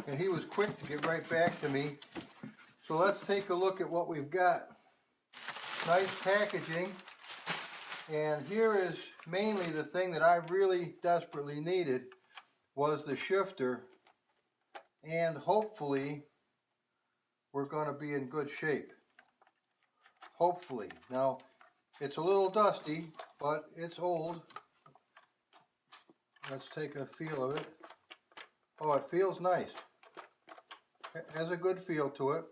And he was quick to get right back to me. So let's take a look at what we've got. Nice packaging. And here is mainly the thing that I really desperately needed was the shifter. And hopefully we're going to be in good shape. Hopefully. Now it's a little dusty, but it's old. Let's take a feel of it. Oh, it feels nice. It has a good feel to it.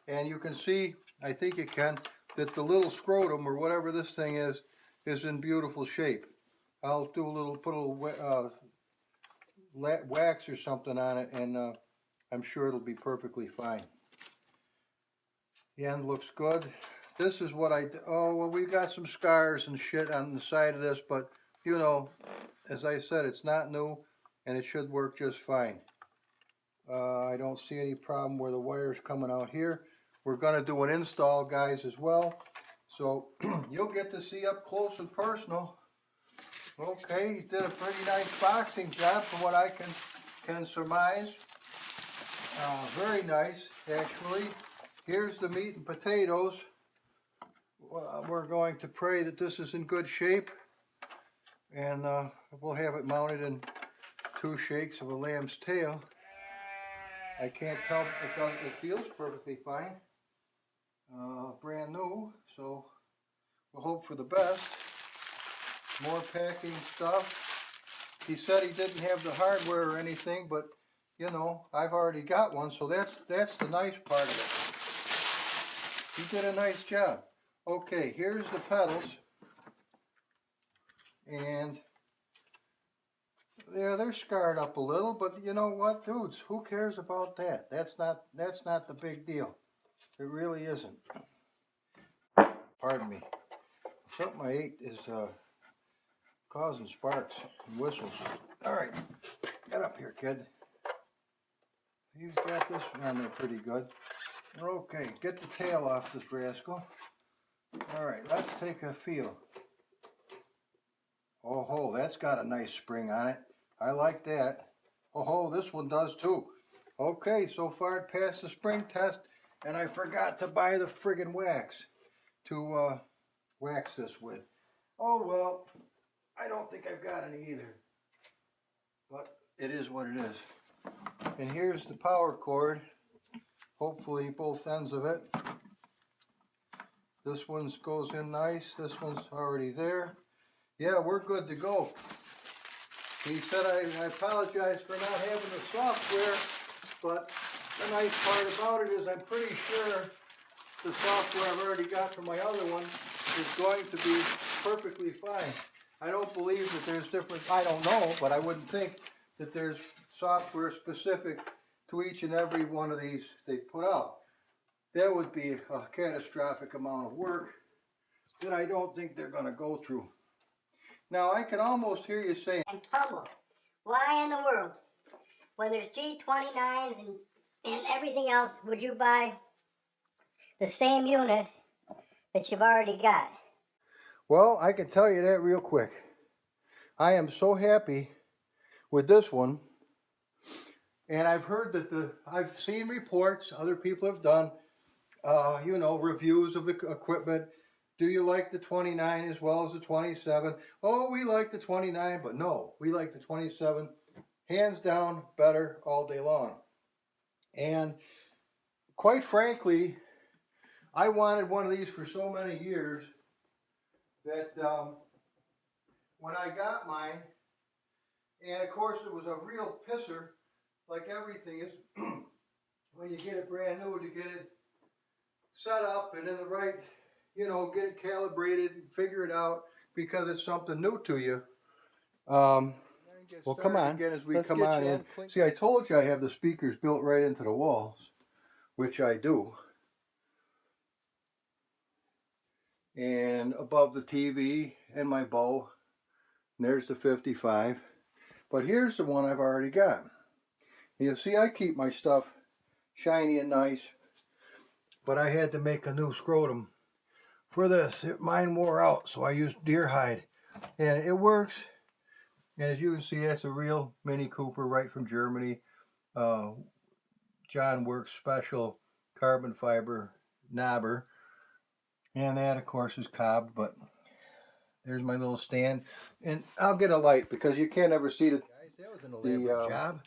And you can see, I think you can, that the little scrotum or whatever this thing is in beautiful shape. I'll do a little, put a little wax or something on it, and I'm sure it'll be perfectly fine. The end looks good. This is what oh, well, we got some scars and shit on the side of this, but you know, as I said, it's not new and it should work just fine. I don't see any problem where the wire's coming out here. We're going to do an install, guys, as well. So you'll get to see up close and personal. Okay, he did a pretty nice boxing job from what I can surmise. Very nice, actually. Here's the meat and potatoes. We're going to pray that this is in good shape. And we'll have it mounted in 2 shakes of a lamb's tail. I can't tell, it feels perfectly fine. Brand new, so we'll hope for the best. More packing stuff. He said he didn't have the hardware or anything, but you know, I've already got one, so that's the nice part of it. He did a nice job. Okay, here's the pedals. And yeah, they're scarred up a little, but you know what, dudes? Who cares about that? That's not the big deal. It really isn't. Pardon me. Something I ate is causing sparks and whistles. All right, get up here, kid. You've got this on there pretty good. Okay, get the tail off this rascal. All right, let's take a feel. Oh ho, that's got a nice spring on it. I like that. Oh ho, this one does too. Okay, so far it passed the spring test, and I forgot to buy the friggin' wax to wax this with. Oh well, I don't think I've got any either. But it is what it is. And here's the power cord. Hopefully both ends of it. This one goes in nice. This one's already there. Yeah, we're good to go. He said I apologize for not having the software, but the nice part about it is I'm pretty sure the software I've already got for my other one is going to be perfectly fine. I don't believe that there's different, I don't know, but I wouldn't think that there's software specific to each and every one of these they put out. That would be a catastrophic amount of work that I don't think they're going to go through. Now I can almost hear you saying, and tumble. Why in the world, when there's G29s and everything else, would you buy the same unit that you've already got? Well, I can tell you that real quick. I am so happy with this one. And I've heard that I've seen reports, other people have done, you know, reviews of the equipment. Do you like the 29 as well as the 27? Oh, we like the 29, but no, we like the 27. Hands down, better all day long. And quite frankly, I wanted one of these for so many years that when I got mine, And of course it was a real pisser, like everything is, when you get it brand new, to get it set up and in the right, you know, get it calibrated and figure it out, because it's something new to you. Well, come on, again as we come on in. See, I told you I have the speakers built right into the walls, which I do. And above the TV and my bow, and there's the 55. But here's the one I've already got. You see, I keep my stuff shiny and nice, but I had to make a new scrotum for this. Mine wore out, so I used deer hide, and it works. And as you can see, that's a real Mini Cooper right from Germany. John Works special carbon fiber knobber. And that, of course, is cobbed, but there's my little stand. And I'll get a light because you can't ever see the job.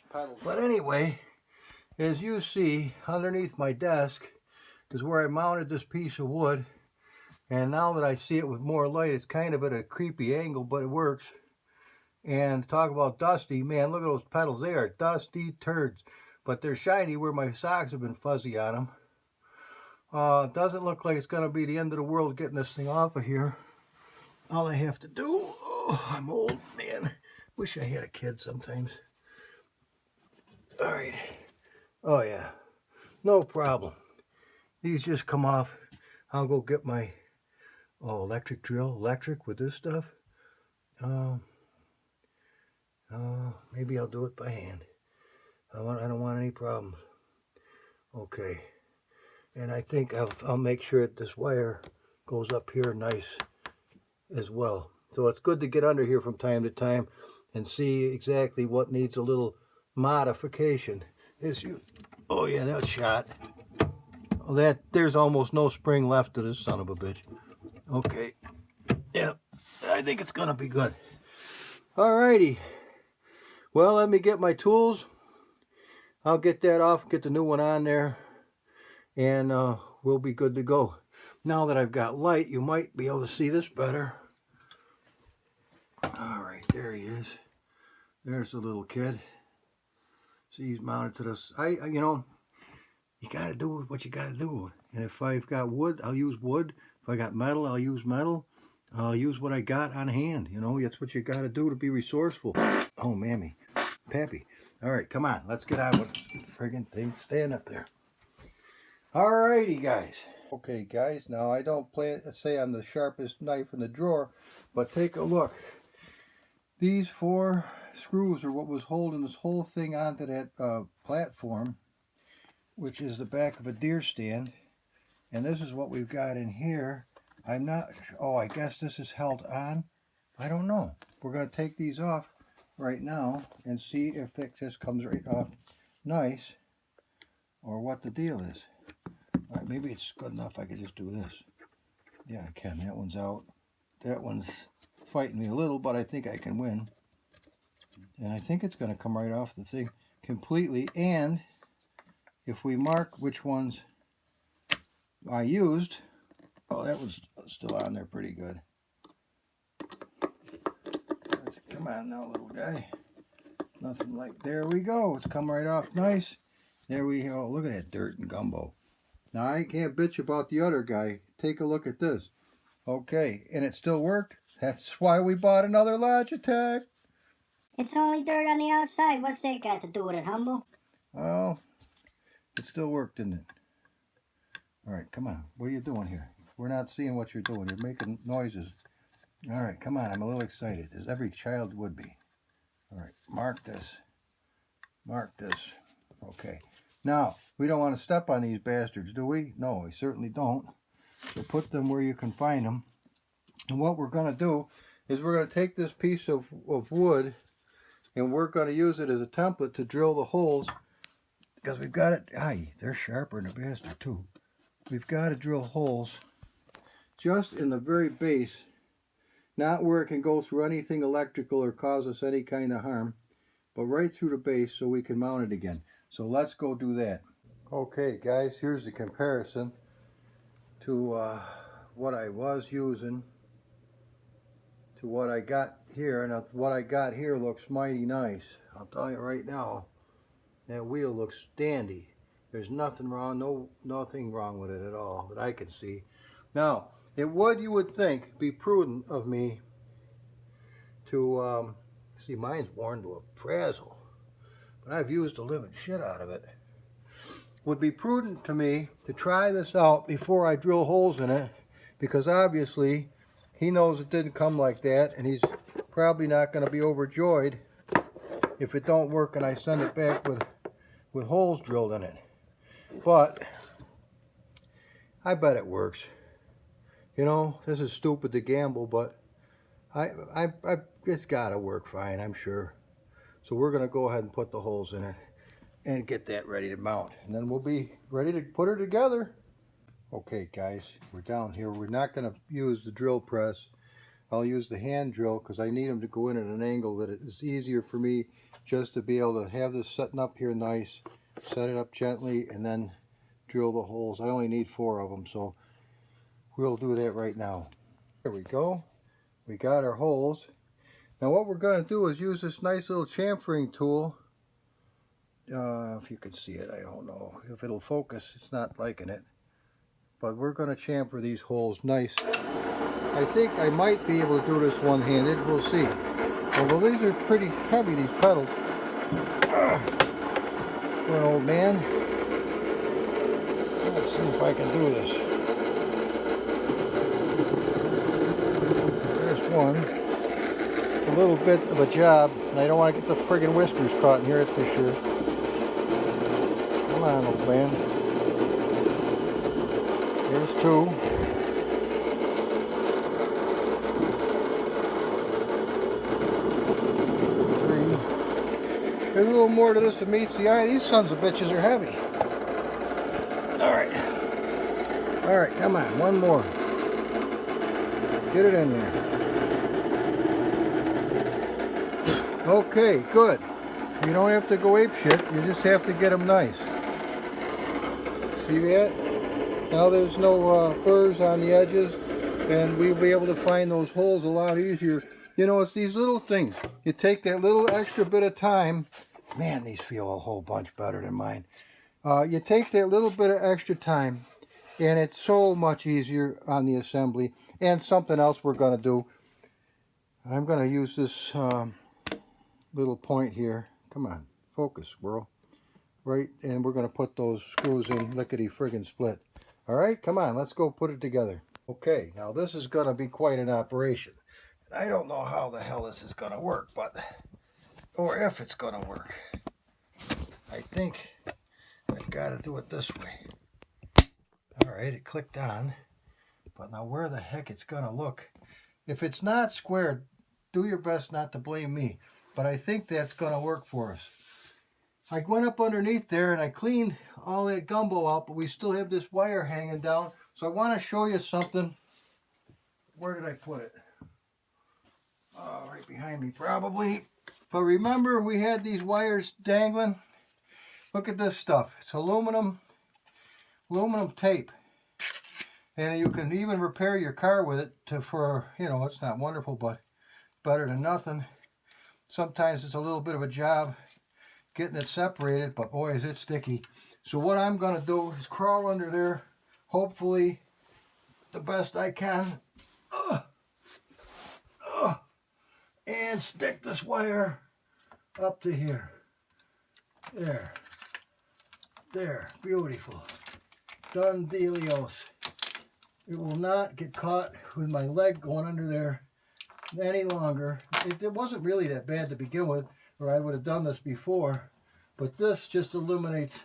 But anyway, as you see, underneath my desk is where I mounted this piece of wood. And now that I see it with more light, it's kind of at a creepy angle, but it works. And talk about dusty, man, look at those pedals. They are dusty turds, but they're shiny where my socks have been fuzzy on them. Doesn't look like it's going to be the end of the world getting this thing off of here. All I have to do, oh, I'm old, man. Wish I had a kid sometimes. All right. Oh, yeah. No problem. These just come off. I'll go get my electric drill. Electric with this stuff. Maybe I'll do it by hand. I don't want any problems. Okay. And I think I'll make sure that this wire goes up here nice as well. So it's good to get under here from time to time and see exactly what needs a little modification. Oh yeah, that's shot. Oh, there's almost no spring left to this son of a bitch. Okay. Yeah, I think it's gonna be good. Alrighty. Well, let me get my tools. I'll get that off, get the new one on there, and we'll be good to go. Now that I've got light, you might be able to see this better. All right, there he is. There's the little kid. See, he's mounted to this. You know, you gotta do what you gotta do. And if I've got wood, I'll use wood. If I got metal, I'll use metal. I'll use what I got on hand. You know, that's what you gotta do to be resourceful. Oh, mammy, pappy. All right, come on, let's get on with the friggin' thing. Stand up there. Alrighty, guys. Okay, guys, now I don't say I'm the sharpest knife in the drawer, but take a look. These 4 screws are what was holding this whole thing onto that platform, which is the back of a deer stand. And this is what we've got in here. I'm not, I guess this is held on. I don't know. We're going to take these off right now and see if it just comes right off nice, or what the deal is. All right, maybe it's good enough I could just do this. Yeah, I can. That one's out. That one's fighting me a little, but I think I can win. And I think it's going to come right off the thing completely. And if we mark which ones I used, that was still on there pretty good. Come on now, little guy. Nothing like, there we go. It's come right off nice. There we go. Look at that dirt and gumbo. Now, I can't bitch about the other guy. Take a look at this. Okay, and it still worked. That's why we bought another Logitech. It's only dirt on the outside. What's that got to do with it, Humble? Well, it still worked, didn't it? All right, come on. What are you doing here? We're not seeing what you're doing. You're making noises. All right, come on. I'm a little excited, as every child would be. All right, mark this. Mark this. Okay. Now, we don't want to step on these bastards, do we? No, we certainly don't. So put them where you can find them. And what we're going to do is we're going to take this piece of wood and we're going to use it as a template to drill the holes, because we've got it. They're sharper than a bastard too. We've got to drill holes just in the very base, not where it can go through anything electrical or cause us any kind of harm, but right through the base so we can mount it again. So let's go do that. Okay guys, here's the comparison to what I was using to what I got here, and what I got here looks mighty nice. I'll tell you right now, that wheel looks dandy. There's nothing wrong, nothing wrong with it at all that I can see. Now, it would, you would think, be prudent of me to, see, mine's worn to a frazzle, but I've used the living shit out of it. Would be prudent to me to try this out before I drill holes in it, because obviously he knows it didn't come like that, and he's probably not going to be overjoyed if it don't work and I send it back with holes drilled in it. But I bet it works. You know, this is stupid to gamble, but it's got to work fine, I'm sure. So we're going to go ahead and put the holes in it and get that ready to mount, and then we'll be ready to put her together. Okay guys, we're down here. We're not going to use the drill press. I'll use the hand drill because I need them to go in at an angle that it's easier for me just to be able to have this setting up here nice, set it up gently, and then drill the holes. I only need 4 of them, so we'll do that right now. There we go. We got our holes. Now what we're going to do is use this nice little chamfering tool. If you can see it, I don't know if it'll focus. It's not liking it, but we're going to chamfer these holes nice. I think I might be able to do this one-handed. We'll see. Although these are pretty heavy, these pedals, for an old man. Let's see if I can do this. There's one. A little bit of a job, and I don't want to get the friggin' whiskers caught in here, that's for sure. Come on, old man. Here's 2. There's a little more to this than meets the eye. These sons of bitches are heavy. Alright. Alright, come on. One more. Get it in there. Okay, good. You don't have to go apeshit. You just have to get them nice. See that? Now there's no burrs on the edges, and we'll be able to find those holes a lot easier. You know, it's these little things. You take that little extra bit of time. Man, these feel a whole bunch better than mine. You take that little bit of extra time, and it's so much easier on the assembly. And something else we're going to do. I'm going to use this little point here. Come on, focus, squirrel. Right, and we're going to put those screws in lickety friggin' split. All right, come on, let's go put it together. Okay, now this is going to be quite an operation. I don't know how the hell this is going to work, but, or if it's going to work. I think I've got to do it this way. All right, it clicked on, but now where the heck it's going to look? If it's not squared, do your best not to blame me, but I think that's going to work for us. I went up underneath there and I cleaned all that gumbo out, but we still have this wire hanging down. So I want to show you something. Where did I put it? Oh, right behind me probably. But remember, we had these wires dangling. Look at this stuff. It's aluminum tape. And you can even repair your car with it for, you know, it's not wonderful, but better than nothing. Sometimes it's a little bit of a job getting it separated, but boy is it sticky. So what I'm going to do is crawl under there, hopefully the best I can, and stick this wire up to here. There, beautiful. Done dealios. It will not get caught with my leg going under there any longer. It wasn't really that bad to begin with, or I would have done this before, but this just eliminates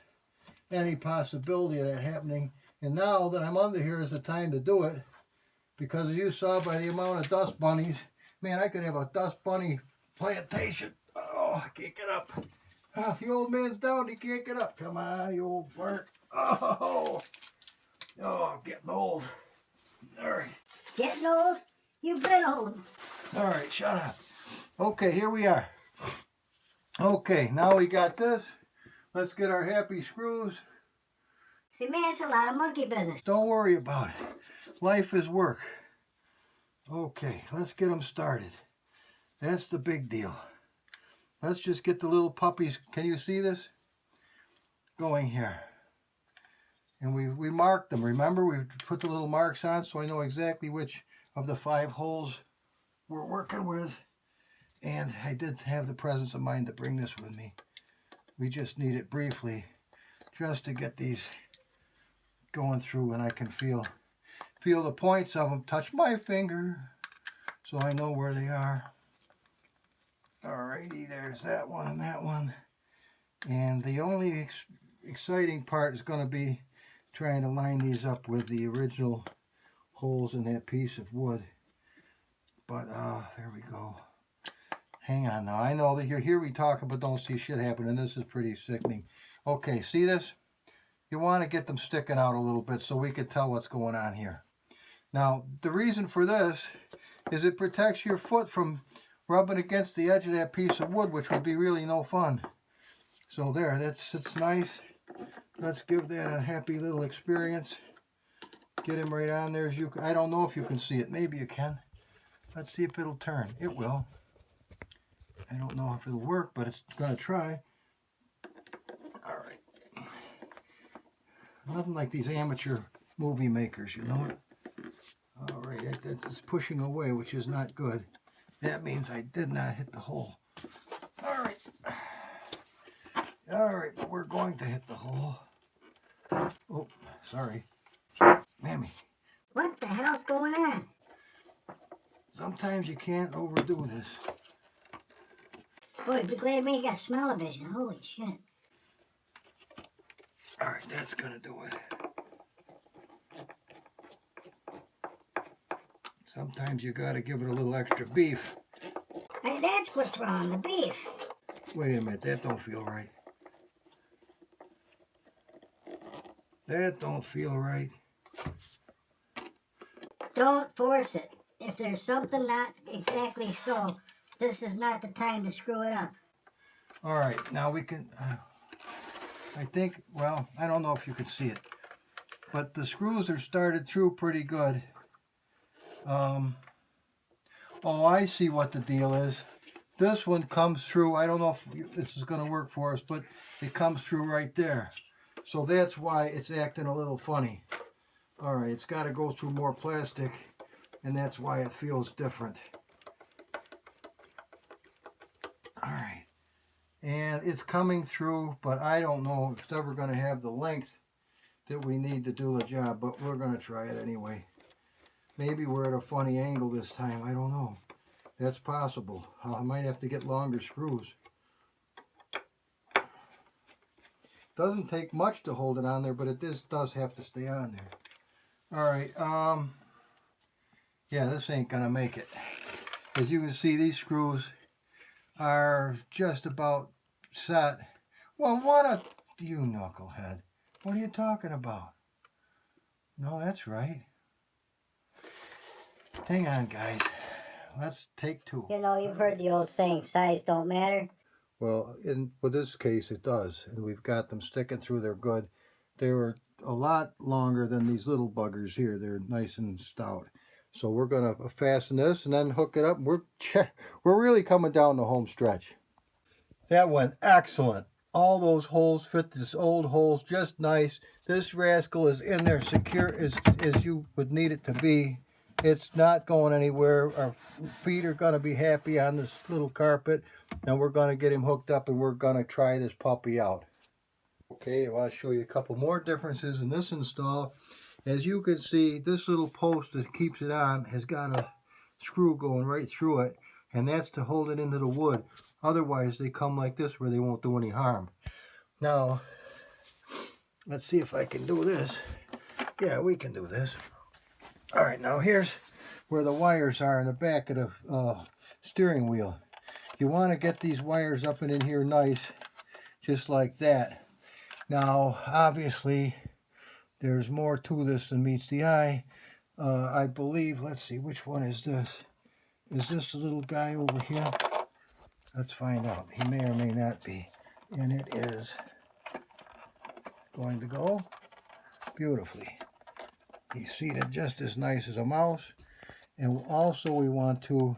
any possibility of that happening. And now that I'm under here is the time to do it, because as you saw by the amount of dust bunnies, man, I could have a dust bunny plantation. Oh, I can't get up. Oh, the old man's down, he can't get up. Come on, you old burnt. Oh, I'm getting old. All right. Getting old? You've been old. All right, shut up. Okay, here we are. Okay, now we got this. Let's get our happy screws. See, man, it's a lot of monkey business. Don't worry about it. Life is work. Okay, let's get them started. That's the big deal. Let's just get the little puppies, can you see this? Going here. And we marked them, remember? We put the little marks on so I know exactly which of the 5 holes we're working with. And I did have the presence of mind to bring this with me. We just need it briefly just to get these going through, and I can feel the points of them touch my finger so I know where they are. Alrighty, there's that one and that one. And the only exciting part is going to be trying to line these up with the original holes in that piece of wood. But there we go. Hang on now. I know that you're here we talking but don't see shit happening. This is pretty sickening. Okay, see this? You want to get them sticking out a little bit so we can tell what's going on here. Now, the reason for this is it protects your foot from rubbing against the edge of that piece of wood, which would be really no fun. So there, it's nice. Let's give that a happy little experience. Get him right on there. I don't know if you can see it. Maybe you can. Let's see if it'll turn. It will. I don't know if it'll work, but it's going to try. All right. Nothing like these amateur movie makers, you know. All right, it's pushing away, which is not good. That means I did not hit the hole. All right. All right, but we're going to hit the hole. Oh, sorry. Mammy. What the hell's going on? Sometimes you can't overdo this. Boy, be glad me you got smell-o-vision. Holy shit. All right, that's going to do it. Sometimes you got to give it a little extra beef. Hey, that's what's wrong, the beef. Wait a minute, that don't feel right. That don't feel right. Don't force it. If there's something not exactly so, this is not the time to screw it up. All right, now we can, I think, well, I don't know if you could see it, but the screws are started through pretty good. Oh, I see what the deal is. This one comes through, I don't know if this is going to work for us, but it comes through right there. So that's why it's acting a little funny. All right, it's got to go through more plastic, and that's why it feels different. All right, and it's coming through, but I don't know if it's ever going to have the length that we need to do the job, but we're going to try it anyway. Maybe we're at a funny angle this time, I don't know. That's possible. I might have to get longer screws. Doesn't take much to hold it on there, but it does have to stay on there. All right, yeah, this ain't gonna make it. As you can see, these screws are just about set. Well, what a, you knucklehead. What are you talking about? No, that's right. Hang on, guys. Let's take 2. You know, you've heard the old saying, size don't matter. Well, with this case, it does. And we've got them sticking through. They're good. They were a lot longer than these little buggers here. They're nice and stout. So we're going to fasten this and then hook it up. We're really coming down the home stretch. That went excellent. All those holes fit these old holes just nice. This rascal is in there secure as you would need it to be. It's not going anywhere. Our feet are going to be happy on this little carpet, and we're going to get him hooked up, and we're going to try this puppy out. Okay, I want to show you a couple more differences in this install. As you can see, this little post that keeps it on has got a screw going right through it, and that's to hold it into the wood. Otherwise, they come like this where they won't do any harm. Now, let's see if I can do this. Yeah, we can do this. All right, now here's where the wires are in the back of the steering wheel. You want to get these wires up and in here nice, just like that. Now, obviously, there's more to this than meets the eye. I believe, let's see, which one is this? Is this the little guy over here? Let's find out. He may or may not be. And it is going to go beautifully. He's seated just as nice as a mouse. And also we want to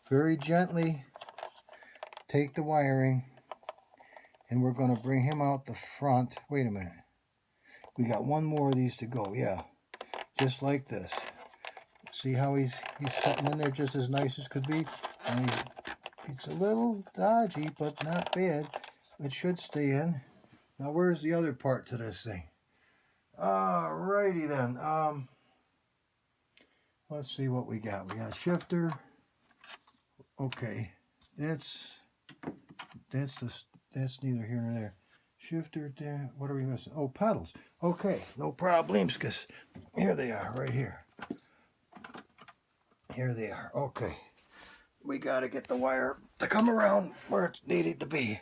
very gently take the wiring, and we're going to bring him out the front. Wait a minute. We got one more of these to go. Yeah, just like this. See how he's sitting in there just as nice as could be? And it's a little dodgy, but not bad. It should stay in. Now where's the other part to this thing? Alrighty then. Let's see what we got. We got shifter. Okay, that's neither here nor there. Shifter there. What are we missing? Oh, pedals. Okay, no problems, because here they are, right here. Here they are. Okay, we got to get the wire to come around where it's needed to be.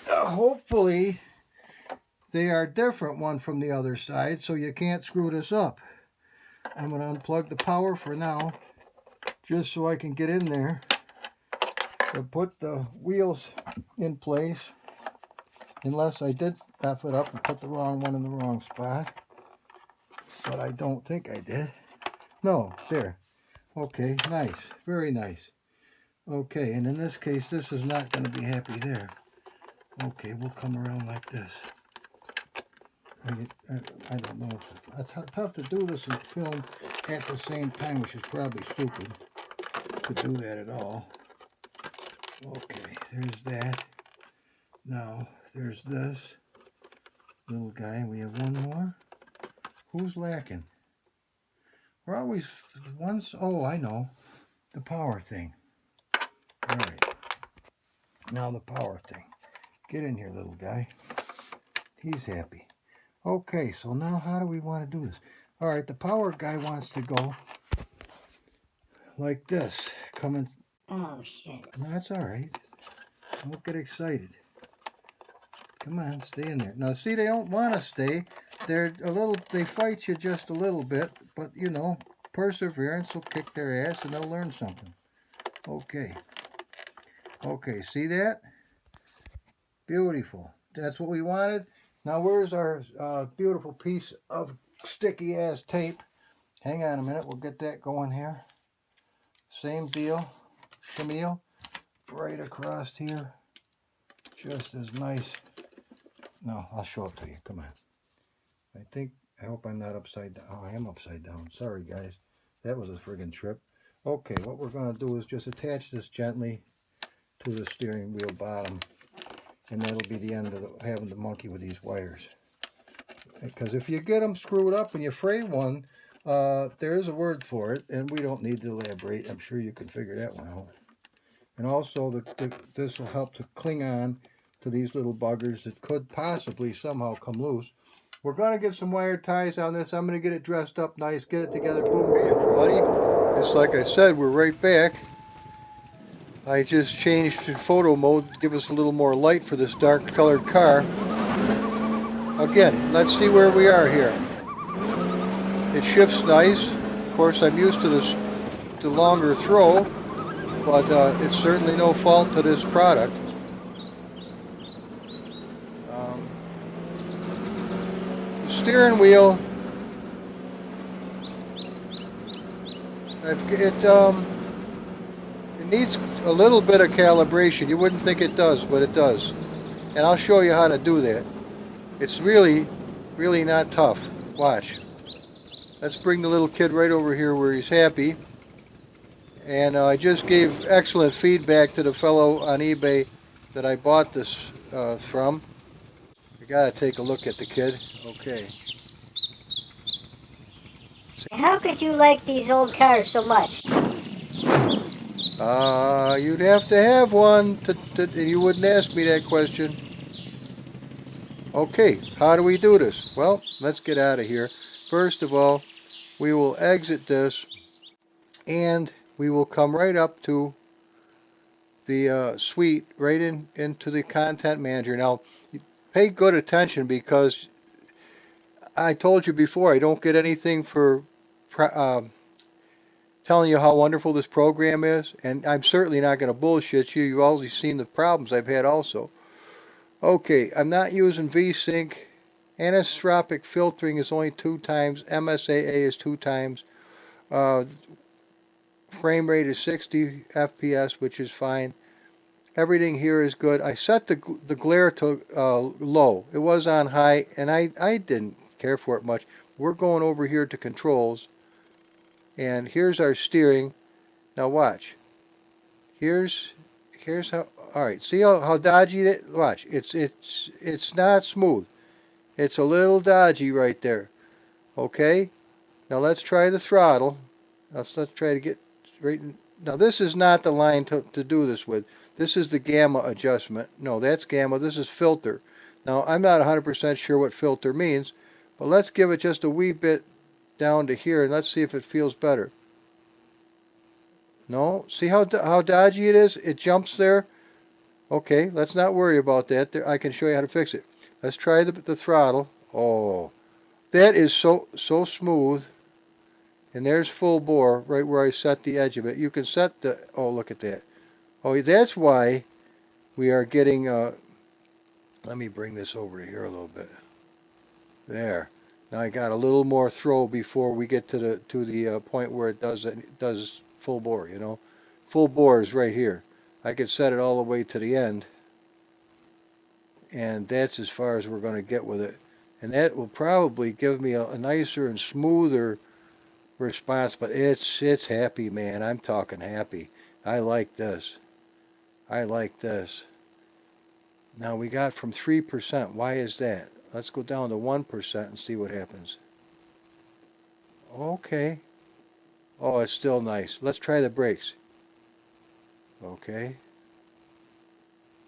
Hopefully, they are different one from the other side, so you can't screw this up. I'm going to unplug the power for now, just so I can get in there to put the wheels in place, unless I did F it up and put the wrong one in the wrong spot, but I don't think I did. No, there. Okay, nice, very nice. Okay, and in this case, this is not going to be happy there. Okay, we'll come around like this. I don't know. It's tough to do this and film at the same time, which is probably stupid to do that at all. Okay, there's that. Now, there's this little guy. We have one more. Who's lacking? We're always once. Oh, I know. The power thing. All right. Now the power thing. Get in here, little guy. He's happy. Okay, so now how do we want to do this? All right, the power guy wants to go like this. Coming. Oh, shit. No, that's all right. Don't get excited. Come on, stay in there. Now, see, they don't want to stay. They're a little. They fight you just a little bit, but you know, perseverance will kick their ass, and they'll learn something. Okay. Okay, see that? Beautiful. That's what we wanted. Now, where's our beautiful piece of sticky-ass tape? Hang on a minute. We'll get that going here. Same deal. Chenille. Right across here. Just as nice. No, I'll show it to you. Come on. I hope I'm not upside down. Oh, I am upside down. Sorry, guys. That was a friggin' trip. Okay, what we're going to do is just attach this gently to the steering wheel bottom. And that'll be the end of having to monkey with these wires. Because if you get them screwed up and you fray one, there is a word for it, and we don't need to elaborate. I'm sure you can figure that one out. And also, this will help to cling on to these little buggers that could possibly somehow come loose. We're going to get some wire ties on this. I'm going to get it dressed up nice, get it together. Boom, hey everybody. Just like I said, we're right back. I just changed to photo mode to give us a little more light for this dark colored car. Again, let's see where we are here. It shifts nice. Of course, I'm used to the longer throw, but it's certainly no fault to this product. The steering wheel, it needs a little bit of calibration. You wouldn't think it does, but it does. And I'll show you how to do that. It's really, really not tough. Watch. Let's bring the little kid right over here where he's happy. And I just gave excellent feedback to the fellow on eBay that I bought this from. You gotta take a look at the kid. Okay. How could you like these old cars so much? You'd have to have one, you wouldn't ask me that question. Okay, how do we do this? Well, let's get out of here. First of all, we will exit this, and we will come right up to the suite, right into the content manager. Now, pay good attention, because I told you before, I don't get anything for telling you how wonderful this program is, and I'm certainly not going to bullshit you. You've already seen the problems I've had also. Okay, I'm not using VSync. Anisotropic filtering is only 2 times. MSAA is 2 times. frame rate is 60 FPS, which is fine. Everything here is good. I set the glare to low. It was on high, and I didn't care for it much. We're going over here to controls, and here's our steering. Now watch. Here's how. All right, see how dodgy it? Watch. It's not smooth. It's a little dodgy right there. Okay. Now let's try the throttle. Let's try to get right. Now this is not the line to do this with. This is the gamma adjustment. No, that's gamma. This is filter. Now I'm not 100% sure what filter means, but let's give it just a wee bit down to here and let's see if it feels better. No, see how dodgy it is? It jumps there. Okay, let's not worry about that. There, I can show you how to fix it. Let's try the throttle. Oh, that is so smooth. And there's full bore right where I set the edge of it. You can set the, oh, look at that. Oh, that's why we are getting, let me bring this over to here a little bit. There. Now I got a little more throw before we get to the point where it does full bore, you know. Full bore is right here. I could set it all the way to the end. And that's as far as we're going to get with it. And that will probably give me a nicer and smoother response, but it's happy, man. I'm talking happy. I like this. I like this. Now we got from 3%. Why is that? Let's go down to 1% and see what happens. Okay. Oh, it's still nice. Let's try the brakes. Okay.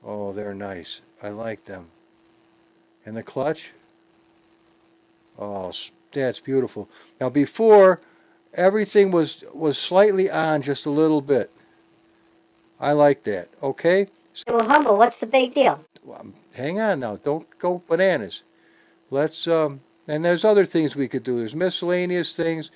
Oh, they're nice. I like them. And the clutch? Oh, that's beautiful. Now before, everything was slightly on just a little bit. I like that. Okay? Well, humble, what's the big deal? Hang on now. Don't go bananas. Let's, and there's other things we could do. There's miscellaneous things.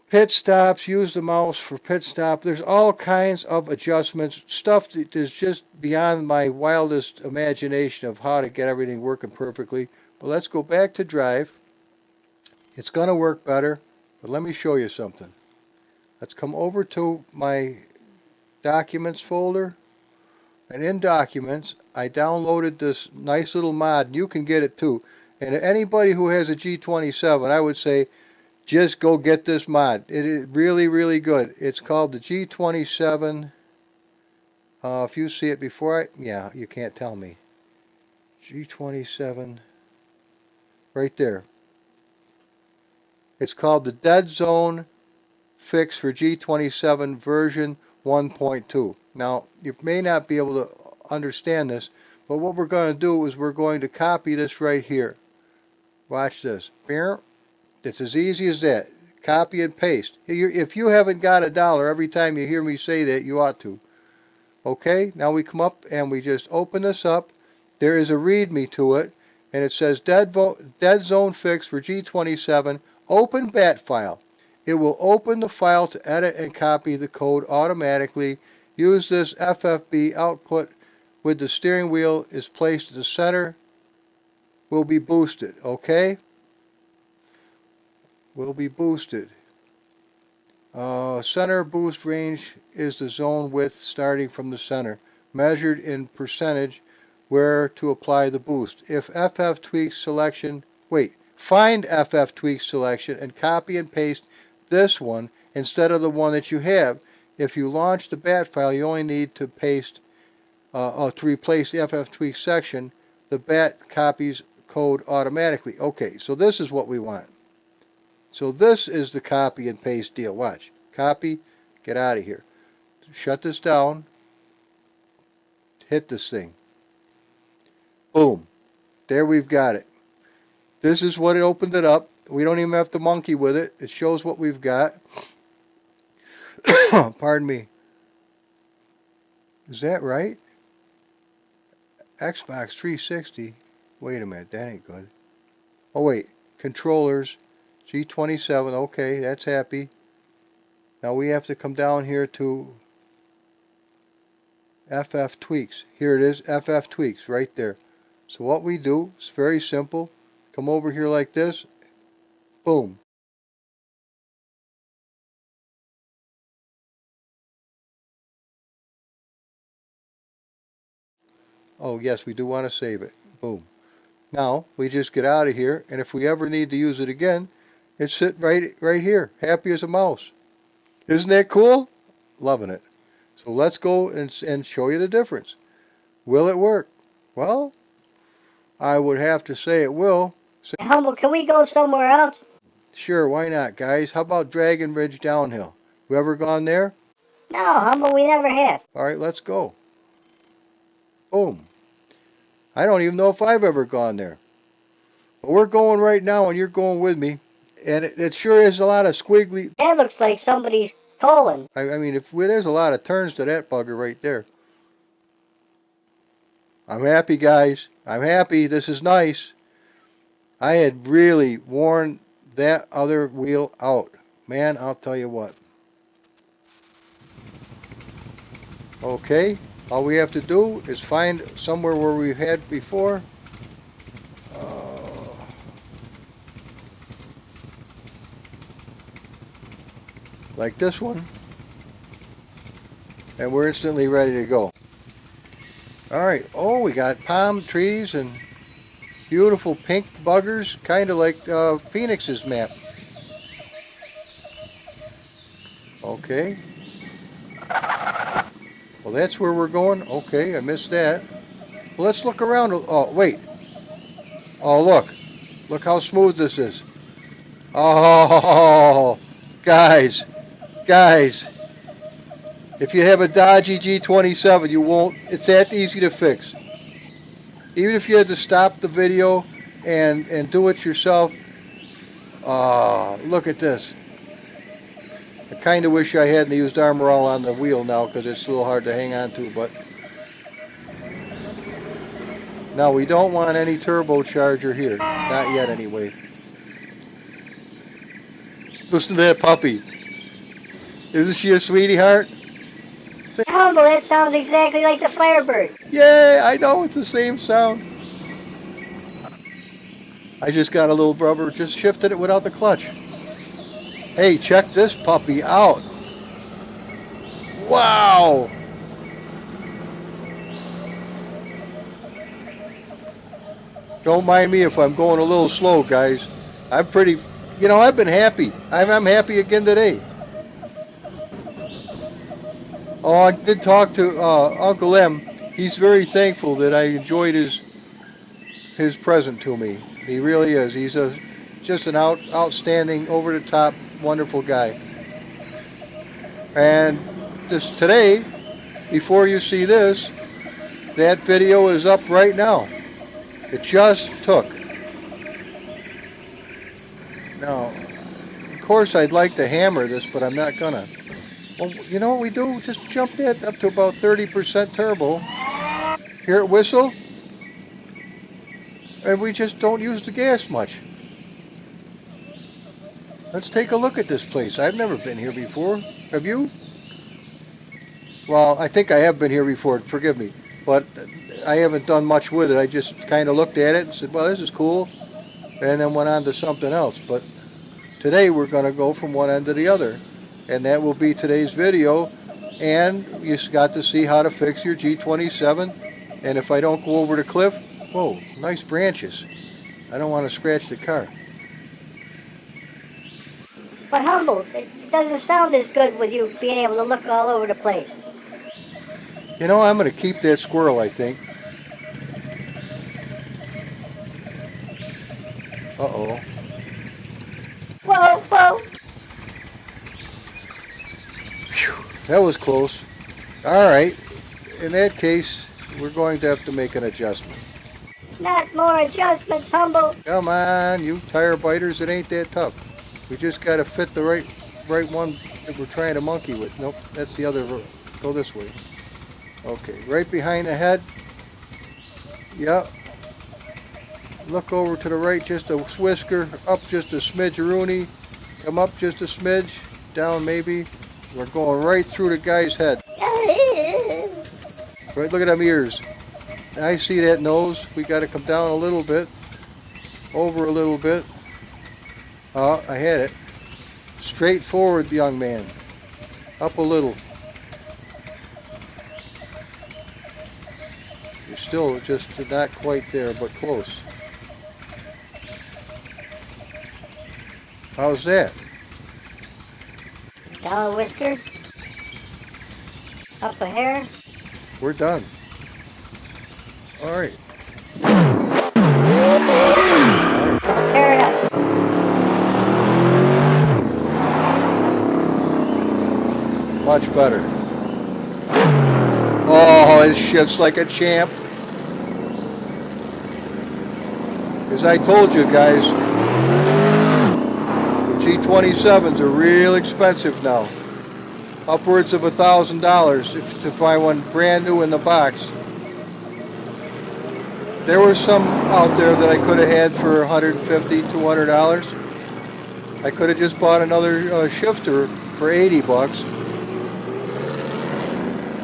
Pit stops. Use the mouse for pit stop. There's all kinds of adjustments. Stuff that is just beyond my wildest imagination of how to get everything working perfectly. But let's go back to drive. It's going to work better. But let me show you something. Let's come over to my documents folder, and in documents I downloaded this nice little mod, and you can get it too. And anybody who has a G27, I would say just go get this mod. It is really good. It's called the G27. If you see it before yeah, you can't tell me. G27 right there. It's called the Dead Zone Fix for G27 version 1.2. Now, you may not be able to understand this, but what we're going to do is we're going to copy this right here. Watch this. It's as easy as that. Copy and paste. If you haven't got $1 every time you hear me say that, you ought to. Okay, now we come up and we just open this up. There is a README to it, and it says Dead Zone Fix for G27. Open BAT file. It will open the file to edit and copy the code automatically. Use this FFB output with the steering wheel is placed at the center. Will be boosted. Okay? Will be boosted. Center boost range is the zone width starting from the center, measured in percentage where to apply the boost. If FF tweaks selection, find FF tweak selection and copy and paste this one instead of the one that you have. If you launch the BAT file, you only need to paste to replace the FF tweak section. The BAT copies code automatically. Okay, so this is what we want. So this is the copy and paste deal. Watch. Copy, get out of here. Shut this down. Hit this thing. Boom. There we've got it. This is what it opened it up. We don't even have to monkey with it. It shows what we've got. Pardon me. Is that right? Xbox 360. Wait a minute, that ain't good. Oh wait, controllers. G27, okay, that's happy. Now we have to come down here to FF tweaks. Here it is, FF tweaks, right there. So what we do is very simple. Come over here like this. Boom. Oh yes, we do want to save it. Boom. Now we just get out of here, and if we ever need to use it again, it's sitting right here, happy as a mouse. Isn't that cool? Loving it. So let's go and show you the difference. Will it work? Well, I would have to say it will. Humble, can we go somewhere else? Sure, why not, guys? How about Dragon Ridge Downhill? You ever gone there? No, Humble, we never have. All right, let's go. Boom. I don't even know if I've ever gone there. But we're going right now, and you're going with me. And it sure is a lot of squiggly. That looks like somebody's colon. I mean, there's a lot of turns to that bugger right there. I'm happy, guys. I'm happy. This is nice. I had really worn that other wheel out. Man, I'll tell you what. Okay, all we have to do is find somewhere where we had before. Like this one. And we're instantly ready to go. Alright, oh, we got palm trees and beautiful pink buggers, kind of like Phoenix's map. Okay. Well, that's where we're going. Okay, I missed that. Well, let's look around. Oh, wait. Oh, look. Look how smooth this is. Oh, guys. If you have a dodgy G27, you won't. It's that easy to fix. Even if you had to stop the video and do it yourself. Look at this. I kind of wish I hadn't used Armor All on the wheel now because it's a little hard to hang on to, but now we don't want any turbocharger here. Not yet anyway. Listen to that puppy. Isn't she a sweetie heart? Humble, that sounds exactly like the Firebird. Yeah, I know, it's the same sound. I just got a little rubber, just shifted it without the clutch. Hey, check this puppy out. Wow. Don't mind me if I'm going a little slow, guys. I'm pretty, I've been happy. I'm happy again today. Oh, I did talk to Uncle M. He's very thankful that I enjoyed his present to me. He really is. He's just an outstanding, over-the-top, wonderful guy. And just today, before you see this, that video is up right now. It just took. Now, of course, I'd like to hammer this, but I'm not gonna. Well, you know what we do? Just jump that up to about 30% turbo. Hear it whistle? And we just don't use the gas much. Let's take a look at this place. I've never been here before. Have you? Well, I think I have been here before, forgive me. But I haven't done much with it. I just kind of looked at it and said, well, this is cool. And then went on to something else. But today we're going to go from one end to the other. And that will be today's video. And you got to see how to fix your G27. And if I don't go over the cliff, whoa, nice branches. I don't want to scratch the car. But Humble, it doesn't sound as good with you being able to look all over the place. You know, I'm going to keep that squirrel, I think. Uh-oh. Whoa, whoa. Phew, that was close. All right. In that case, we're going to have to make an adjustment. Not more adjustments, Humble. Come on, you tire biters, it ain't that tough. We just got to fit the right one that we're trying to monkey with. Nope, that's the other road. Go this way. Okay, right behind the head. Yep. Look over to the right just a whisker, up just a smidge-a-rooney, come up just a smidge, down maybe. We're going right through the guy's head. Right, look at them ears. I see that nose. We got to come down a little bit, over a little bit. Oh, I had it. Straight forward, young man. Up a little. You're still just not quite there, but close. How's that? Down a whisker. Up a hair. We're done. All right. Don't tear it up. Much better. Oh, it shifts like a champ. As I told you guys, the G27s are real expensive now. Upwards of $1,000 to find one brand new in the box. There were some out there that I could have had for $150, $200. I could have just bought another shifter for 80 bucks.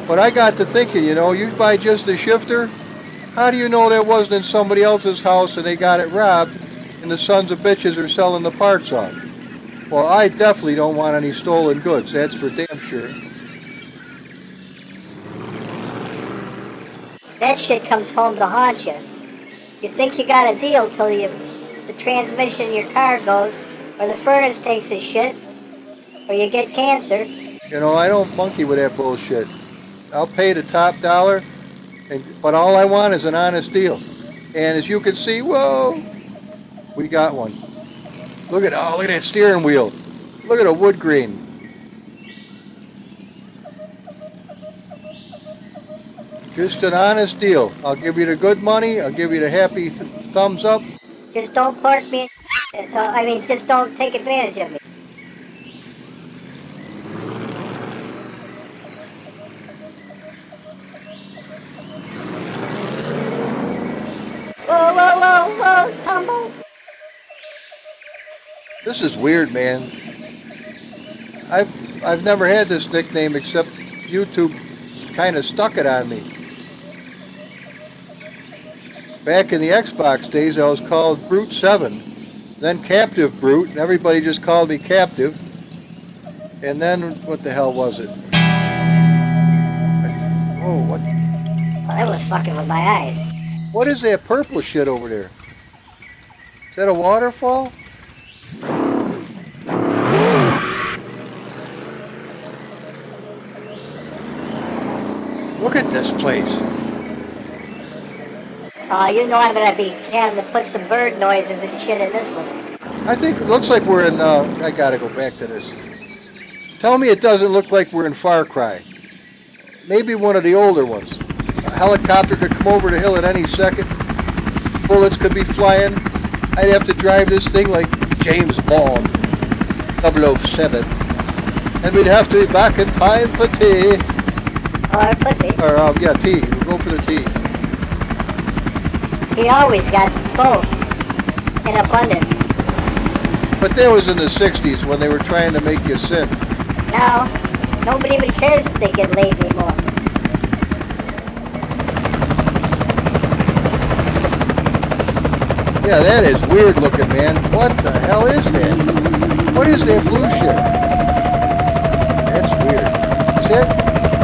But I got to thinking, you know, you buy just a shifter, how do you know that wasn't in somebody else's house and they got it robbed and the sons of bitches are selling the parts off? Well, I definitely don't want any stolen goods, that's for damn sure. That shit comes home to haunt you. You think you got a deal till the transmission in your car goes, or the furnace takes a shit, or you get cancer. You know, I don't monkey with that bullshit. I'll pay the top dollar, but all I want is an honest deal. And as you can see, whoa, we got one. Look at that steering wheel. Look at a wood grain. Just an honest deal. I'll give you the good money. I'll give you the happy thumbs up. Just don't park me. Just don't take advantage of me. Whoa, whoa, whoa, whoa, tumble. This is weird, man. I've never had this nickname except YouTube kind of stuck it on me. Back in the Xbox days, I was called Brute 7, then Captive Brute, and everybody just called me Captive. And then, what the hell was it? Oh, what? Well, that was fucking with my eyes. What is that purple shit over there? Is that a waterfall? Look at this place. You know I'm gonna be having to put some bird noises and shit in this one. I think it looks like we're in, I gotta go back to this. Tell me it doesn't look like we're in Far Cry. Maybe one of the older ones. A helicopter could come over the hill at any second. Bullets could be flying. I'd have to drive this thing like James Bond, 007. And we'd have to be back in time for tea. Or pussy. Or, yeah, tea. We'll go for the tea. He always got both in abundance. But that was in the 60s when they were trying to make you sin. Now, nobody even cares if they get laid anymore. Yeah, that is weird looking, man. What the hell is that? What is that blue shit? That's weird. Is that,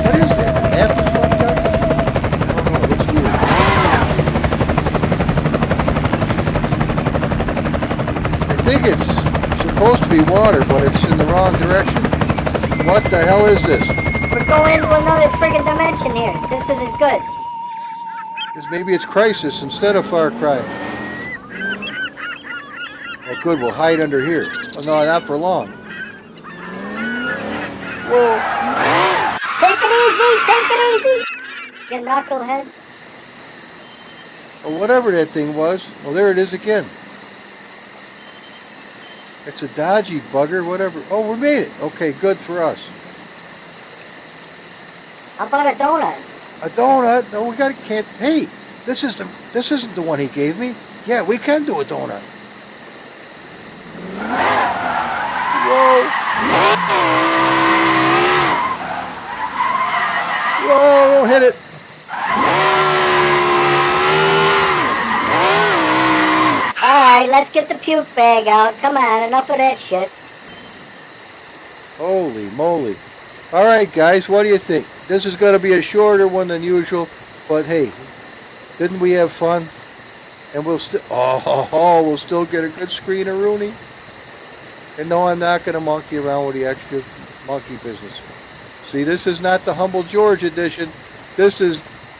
what is that? An apple fucked up? I don't know, it's weird. I think it's supposed to be water, but it's in the wrong direction. What the hell is this? We're going into another friggin' dimension here. This isn't good. Maybe it's Crisis instead of Far Cry. Oh, good, we'll hide under here. Oh, no, not for long. Whoa. Take it easy! You knucklehead. Or whatever that thing was. Well, there it is again. It's a dodgy bugger, whatever. Oh, we made it. Okay, good for us. How about a donut? A donut? No, we can't. Hey, this isn't the one he gave me. Yeah, we can do a donut. Whoa! Whoa! Don't hit it. Alright, let's get the puke bag out. Come on, enough of that shit. Holy moly. Alright guys, what do you think? This is going to be a shorter one than usual, but hey, Didn't we have fun? And we'll still, we'll still get a good screen of Rooney. And no, I'm not going to monkey around with the extra monkey business. See, this is not the Humble George edition. This is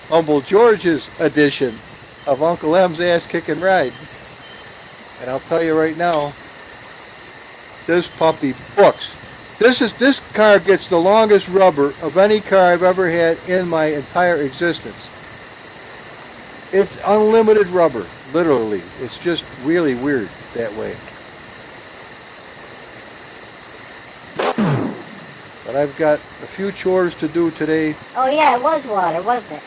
Humble George's edition of Uncle M's ass kicking ride. And I'll tell you right now, this puppy books. This car gets the longest rubber of any car I've ever had in my entire existence. It's unlimited rubber, literally. It's just really weird that way. But I've got a few chores to do today. Oh yeah, it was water, wasn't it?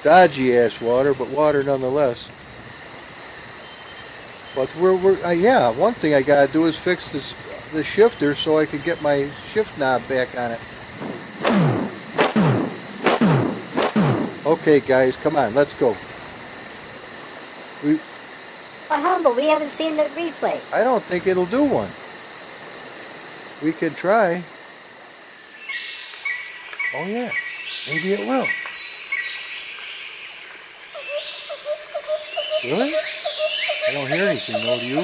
Dodgy ass water, but water nonetheless. But yeah, one thing I gotta do is fix the shifter so I can get my shift knob back on it. Okay, guys, come on, let's go. But Humble, we haven't seen the replay. I don't think it'll do one. We could try. Oh yeah, maybe it will. Really? I don't hear anything, though, do you?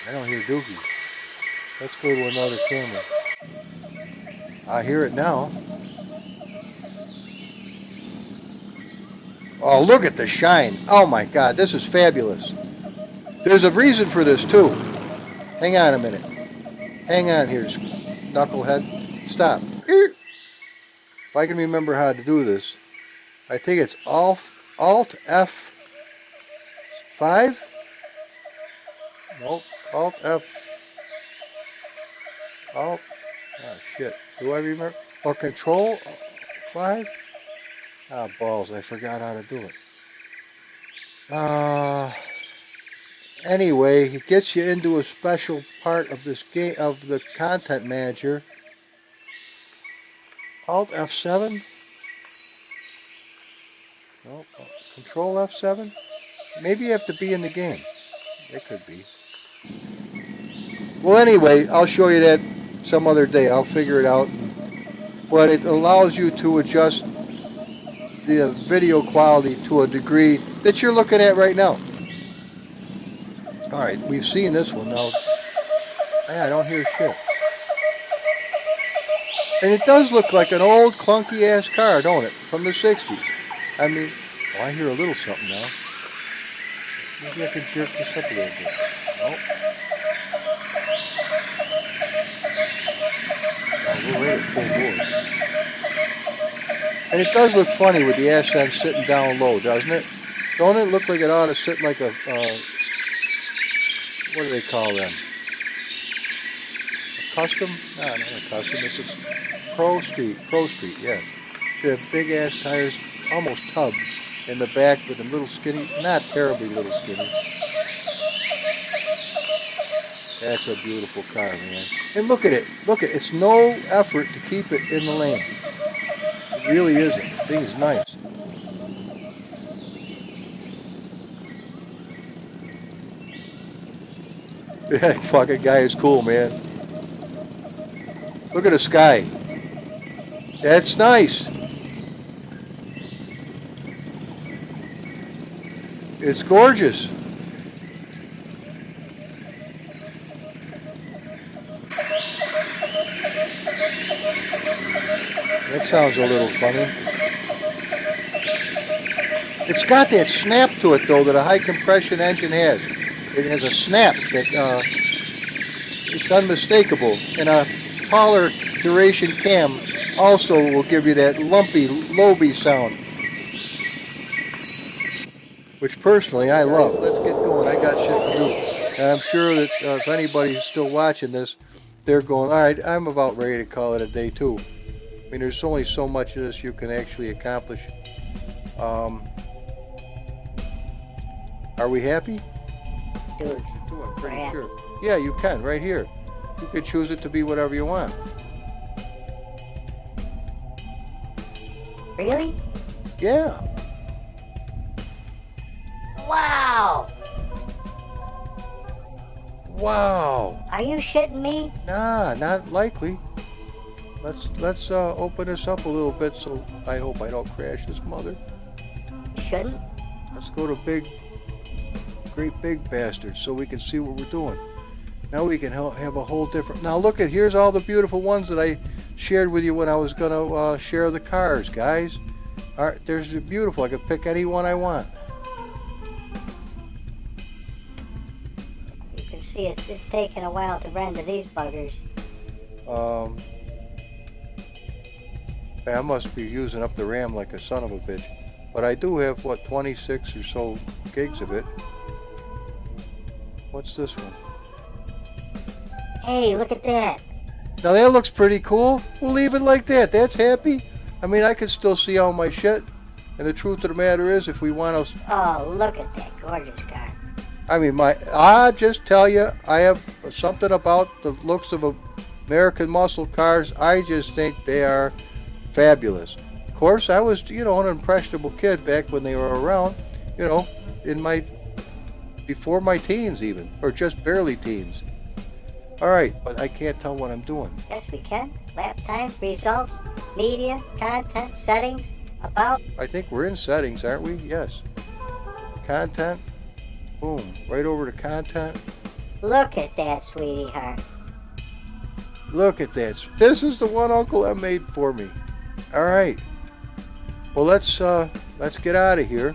I don't hear Doogie. Let's go to another camera. I hear it now. Oh, look at the shine. Oh my God, this is fabulous. There's a reason for this too. Hang on a minute. Hang on here, knucklehead. Stop. If I can remember how to do this, I think it's Alt F5? Nope. Alt F. Alt. Oh shit. Do I remember? Or Control 5? Ah, balls. I forgot how to do it. Anyway, it gets you into a special part of this game, of the content manager. Alt F7? Nope. Control F7? Maybe you have to be in the game. It could be. Well, anyway, I'll show you that some other day. I'll figure it out. But it allows you to adjust the video quality to a degree that you're looking at right now. All right, we've seen this one now. Yeah, I don't hear shit. And it does look like an old clunky ass car, don't it? From the 60s. I mean, oh, I hear a little something now. Maybe I can jerk this up a little bit. Nope. Oh, we're right at full bore. And it does look funny with the ass end sitting down low, doesn't it? Don't it look like it ought to sit like a, what do they call them? A custom? No, not a custom. It's a Pro Street, yeah. They have big ass tires, almost tubs in the back with them little skinny, not terribly little skinny. That's a beautiful car, man. And look at it. Look at it. It's no effort to keep it in the lane. It really isn't. The thing is nice. That fucking guy is cool, man. Look at the sky. That's nice. It's gorgeous. That sounds a little funny. It's got that snap to it, though, that a high compression engine has. It has a snap that it's unmistakable. And a taller duration cam also will give you that lumpy, loby sound, which personally I love. Let's get going. I got shit to do. And I'm sure that if anybody's still watching this, they're going, all right, I'm about ready to call it a day too. I mean, there's only so much of this you can actually accomplish. Are we happy? Dude, I'm pretty sure. Yeah, you can, right here. You could choose it to be whatever you want. Really? Yeah. Wow! Wow. Are you shitting me? Nah, not likely. let's open this up a little bit, so I hope I don't crash this mother. You shouldn't. Let's go to great big bastard, so we can see what we're doing. Now we can have a whole different. Now look at, here's all the beautiful ones that I shared with you when I was gonna share the cars, guys. All right, there's the beautiful. I can pick any one I want. You can see it's taking a while to render these buggers. I must be using up the RAM like a son of a bitch. But I do have, what, 26 or so gigs of it. What's this one? Hey, look at that. Now that looks pretty cool. We'll leave it like that. That's happy. I mean, I can still see all my shit. And the truth of the matter is, if we want to... Oh, look at that gorgeous car. I mean, I just tell you, I have something about the looks of American muscle cars. I just think they are fabulous. Of course, I was, you know, an impressionable kid back when they were around, you know, before my teens even, or just barely teens. All right, but I can't tell what I'm doing. Yes, we can. Lap times, results, media, content, settings, about. I think we're in settings, aren't we? Yes. Content. Boom. Right over to content. Look at that, sweetie heart. Look at that. This is the one Uncle M made for me. All right. Well, let's get out of here.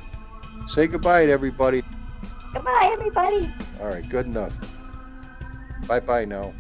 Say goodbye to everybody. Goodbye, everybody. All right, good enough. Bye-bye now.